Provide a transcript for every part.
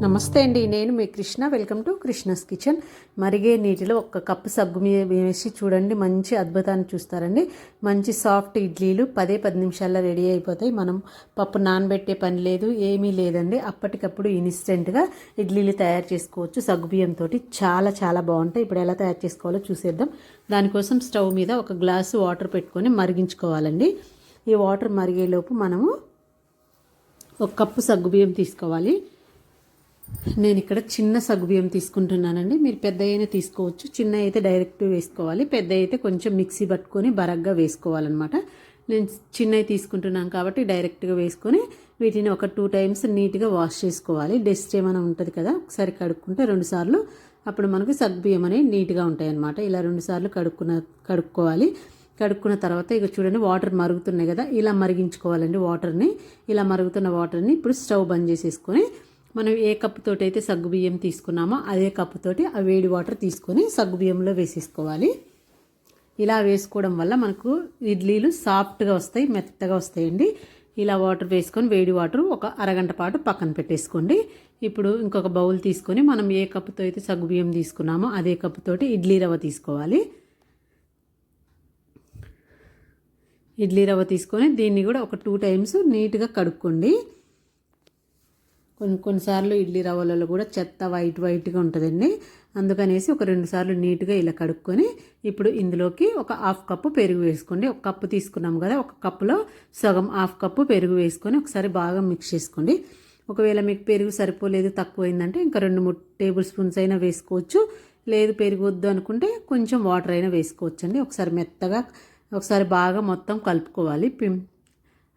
నమస్తే అండి, నేను మీ Krishna. Welcome to Krishna's kitchen. మరిగే నీటిలో ఒక కప్పు సగ్గు వేసి చూడండి, మంచి అద్భుతాన్ని చూస్తారండి. మంచి సాఫ్ట్ ఇడ్లీలు 10 నిమిషాల్లో రెడీ అయిపోతాయి. మనం పప్పు నానబెట్టే పని లేదు, ఏమీ లేదండి. అప్పటికప్పుడు ఇన్స్టెంట్గా ఇడ్లీలు తయారు చేసుకోవచ్చు సగ్గుబియ్యంతో. చాలా చాలా బాగుంటాయి. ఇప్పుడు ఎలా తయారు చేసుకోవాలో చూసేద్దాం. దానికోసం స్టవ్ మీద ఒక గ్లాసు వాటర్ పెట్టుకొని మరిగించుకోవాలండి. ఈ వాటర్ మరిగేలోపు మనము ఒక కప్పు సగ్గుబియ్యం తీసుకోవాలి. నేను ఇక్కడ చిన్న సగ్గుబియ్యం తీసుకుంటున్నానండి. మీరు పెద్ద అయినా తీసుకోవచ్చు. చిన్న అయితే డైరెక్ట్ వేసుకోవాలి, పెద్ద అయితే కొంచెం మిక్సీ పట్టుకొని బరగ్గా వేసుకోవాలన్నమాట. నేను చిన్నవి తీసుకుంటున్నాను కాబట్టి డైరెక్ట్గా వేసుకొని వీటిని ఒక 2 టైమ్స్ నీట్గా వాష్ చేసుకోవాలి. డస్ట్ ఏమైనా ఉంటుంది కదా, ఒకసారి కడుక్కుంటే 2 సార్లు, అప్పుడు మనకు సగ్గుబియ్యం అనేవి నీట్గా ఉంటాయి అన్నమాట. ఇలా 2 సార్లు కడుక్కోవాలి. కడుక్కున్న తర్వాత ఇక చూడండి, వాటర్ మరుగుతున్నాయి కదా, ఇలా మరిగించుకోవాలండి వాటర్ని. ఇలా మరుగుతున్న వాటర్ని ఇప్పుడు స్టవ్ బంద్ చేసేసుకొని మనం ఏ కప్పుతోటి అయితే సగ్గుబియ్యం తీసుకున్నామో అదే కప్పుతోటి ఆ వేడి వాటర్ తీసుకొని సగ్గుబియ్యంలో వేసేసుకోవాలి. ఇలా వేసుకోవడం వల్ల మనకు ఇడ్లీలు సాఫ్ట్గా వస్తాయి, మెత్తగా వస్తాయండి. ఇలా వాటర్ వేసుకొని వేడి వాటర్ ఒక అరగంట పాటు పక్కన పెట్టేసుకోండి. ఇప్పుడు ఇంకొక బౌల్ తీసుకొని మనం ఏ కప్పుతో అయితే సగ్గుబియ్యం తీసుకున్నామో అదే కప్పుతోటి ఇడ్లీ రవ్వ తీసుకోవాలి. ఇడ్లీ రవ్వ తీసుకొని దీన్ని కూడా ఒక 2 టైమ్స్ నీట్గా కడుక్కోండి. కొన్నిసార్లు ఇడ్లీ రవ్వలలో కూడా చెత్త వైట్గా ఉంటుందండి. అందుకనేసి ఒక 2 సార్లు నీట్గా ఇలా కడుక్కొని ఇప్పుడు ఇందులోకి ఒక 1/2 కప్పు పెరుగు వేసుకోండి. ఒక కప్పు తీసుకున్నాం కదా, ఒక కప్పులో సగం 1/2 కప్పు పెరుగు వేసుకొని ఒకసారి బాగా మిక్స్ చేసుకోండి. ఒకవేళ మీకు పెరుగు సరిపోలేదు, తక్కువైందంటే ఇంకా 2-3 టేబుల్ స్పూన్స్ అయినా వేసుకోవచ్చు. లేదు పెరుగు వద్దు అనుకుంటే కొంచెం వాటర్ అయినా వేసుకోవచ్చు అండి. ఒకసారి మెత్తగా ఒకసారి బాగా మొత్తం కలుపుకోవాలి.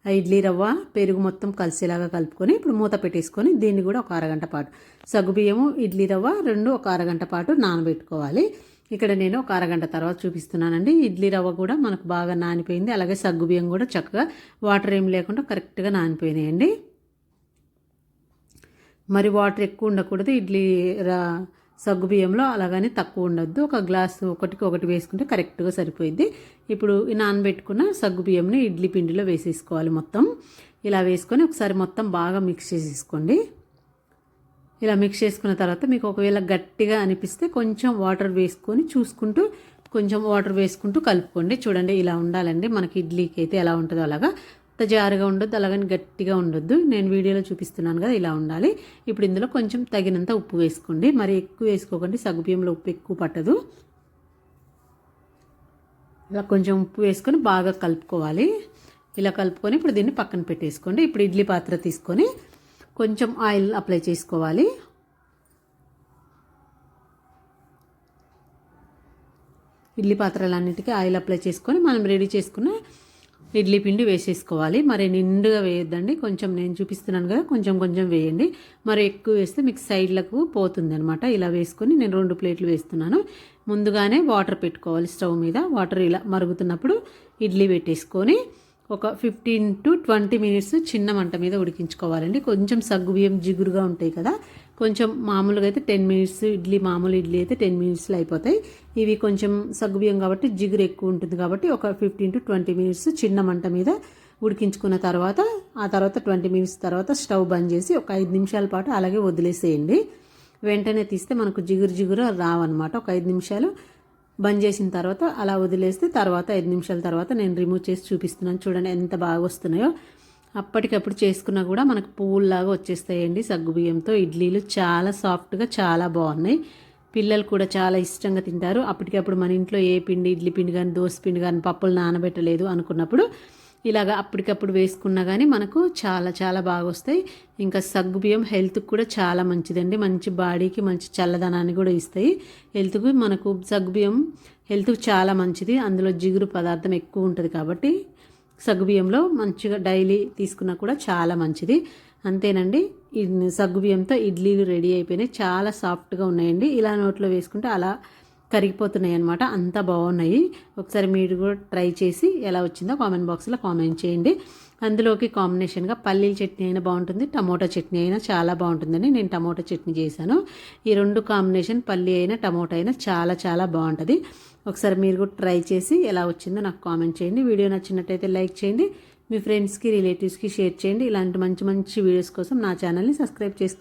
ఇడ్లీ రవ్వ పెరుగు మొత్తం కలిసేలాగా కలుపుకొని ఇప్పుడు మూత పెట్టేసుకొని దీన్ని కూడా ఒక అరగంట పాటు సగ్గుబియ్యము ఇడ్లీ రవ్వ 2 ఒక అరగంట పాటు నానబెట్టుకోవాలి. ఇక్కడ నేను ఒక అరగంట తర్వాత చూపిస్తున్నానండి. ఇడ్లీ రవ్వ కూడా మనకు బాగా నానిపోయింది, అలాగే సగ్గుబియ్యం కూడా చక్కగా వాటర్ ఏం లేకుండా కరెక్ట్గా నానిపోయినాయండి. మరి వాటర్ ఎక్కువ ఉండకూడదు ఇడ్లీ సగ్గుబియ్యంలో, అలాగని తక్కువ ఉండొద్దు. ఒక గ్లాసు ఒకటి వేసుకుంటే కరెక్ట్గా సరిపోయింది. ఇప్పుడు ఈ నానబెట్టుకున్న సగ్గుబియ్యంని ఇడ్లీ పిండిలో వేసేసుకోవాలి. మొత్తం ఇలా వేసుకొని ఒకసారి మొత్తం బాగా మిక్స్ చేసేసుకోండి. ఇలా మిక్స్ చేసుకున్న తర్వాత మీకు ఒకవేళ గట్టిగా అనిపిస్తే కొంచెం వాటర్ వేసుకొని చూసుకుంటూ కొంచెం వాటర్ వేసుకుంటూ కలుపుకోండి. చూడండి ఇలా ఉండాలండి. మనకి ఇడ్లీకి అయితే ఎలా ఉంటుందో అలాగా, జారుగా ఉండొద్దు, అలాగని గట్టిగా ఉండొద్దు. నేను వీడియోలో చూపిస్తున్నాను కదా, ఇలా ఉండాలి. ఇప్పుడు ఇందులో కొంచెం తగినంత ఉప్పు వేసుకోండి. మరి ఎక్కువ వేసుకోకండి, సగ్గుబియ్యంలో ఉప్పు ఎక్కువ పట్టదు. ఇలా కొంచెం ఉప్పు వేసుకొని బాగా కలుపుకోవాలి. ఇలా కలుపుకొని ఇప్పుడు దీన్ని పక్కన పెట్టేసుకోండి. ఇప్పుడు ఇడ్లీ పాత్ర తీసుకొని కొంచెం ఆయిల్ అప్లై చేసుకోవాలి. ఇడ్లీ పాత్రలన్నిటికీ ఆయిల్ అప్లై చేసుకొని మనం రెడీ చేసుకున్న ఇడ్లీ పిండి వేసేసుకోవాలి. మరి నిండుగా వేయొద్దండి, కొంచెం నేను చూపిస్తున్నాను కదా, కొంచెం వేయండి. మరి ఎక్కువ వేస్తే మీకు సైడ్లకు పోతుంది అనమాట. ఇలా వేసుకొని నేను 2 ప్లేట్లు వేస్తున్నాను. ముందుగానే వాటర్ పెట్టుకోవాలి స్టవ్ మీద. వాటర్ ఇలా మరుగుతున్నప్పుడు ఇడ్లీ పెట్టేసుకొని ఒక 15 to 20 మినిట్స్ చిన్న మంట మీద ఉడికించుకోవాలండి. కొంచెం సగ్గుబియ్యం జిగురుగా ఉంటాయి కదా, కొంచెం మామూలుగా అయితే 10 మినిట్స్ మామూలు ఇడ్లీ అయితే 10 మినిట్స్లో అయిపోతాయి. ఇవి కొంచెం సగ్గుబియ్యం కాబట్టి జిగురు ఎక్కువ ఉంటుంది కాబట్టి ఒక 15 to 20 మినిట్స్ చిన్న మంట మీద ఉడికించుకున్న తర్వాత ఆ తర్వాత 20 మినిట్స్ తర్వాత స్టవ్ బంద్ చేసి ఒక 5 నిమిషాల పాటు అలాగే వదిలేసేయండి. వెంటనే తీస్తే మనకు జిగురు రావన్నమాట. ఒక 5 నిమిషాలు బంద్ చేసిన తర్వాత అలా వదిలేస్తే తర్వాత 5 నిమిషాల తర్వాత నేను రిమూవ్ చేసి చూపిస్తున్నాను. చూడండి ఎంత బాగా వస్తున్నాయో. అప్పటికప్పుడు చేసుకున్నా కూడా మనకు పువ్వుల్లాగా వచ్చేస్తాయండి. సగ్గుబియ్యంతో ఇడ్లీలు చాలా సాఫ్ట్గా చాలా బాగున్నాయి. పిల్లలు కూడా చాలా ఇష్టంగా తింటారు. అప్పటికప్పుడు మన ఇంట్లో ఏ పిండి, ఇడ్లీ పిండి కానీ దోశ పిండి కానీ పప్పులు నానబెట్టలేదు అనుకున్నప్పుడు ఇలాగ అప్పటికప్పుడు వేసుకున్నా కానీ మనకు చాలా చాలా బాగా వస్తాయి. ఇంకా సగ్గుబియ్యం హెల్త్కి కూడా చాలా మంచిదండి. మంచి బాడీకి మంచి చల్లదనాన్ని కూడా ఇస్తాయి. హెల్త్కి మనకు సగ్గుబియ్యం హెల్త్కి చాలా మంచిది. అందులో జిగురు పదార్థం ఎక్కువ ఉంటుంది కాబట్టి సగ్గుబియ్యంలో మంచిగా డైలీ తీసుకున్నా కూడా చాలా మంచిది. అంతేనండి, సగ్గుబియ్యంతో ఇడ్లీలు రెడీ అయిపోయినాయి. చాలా సాఫ్ట్గా ఉన్నాయండి. ఇలా నోట్లో వేసుకుంటే అలా కరిగిపోతున్నాయి అన్నమాట. అంత బాగున్నాయి. ఒకసారి మీరు కూడా ట్రై చేసి ఎలా వచ్చిందో కామెంట్ బాక్స్లో కామెంట్ చేయండి. అందులోకి కాంబినేషన్గా పల్లీల చట్నీ అయినా బాగుంటుంది, టమోటా చట్నీ అయినా చాలా బాగుంటుందండి. నేను టమోటా చట్నీ చేశాను. ఈ 2 కాంబినేషన్ పల్లీ అయినా టమోటా అయినా చాలా చాలా బాగుంటుంది. ఒకసారి మీరు కూడా ట్రై చేసి ఎలా వచ్చిందో నాకు కామెంట్ చేయండి. వీడియో నచ్చినట్టయితే లైక్ చేయండి. మీ ఫ్రెండ్స్కి రిలేటివ్స్కి షేర్ చేయండి. ఇలాంటి మంచి మంచి వీడియోస్ కోసం నా ఛానల్ని సబ్స్క్రైబ్ చేసుకోండి.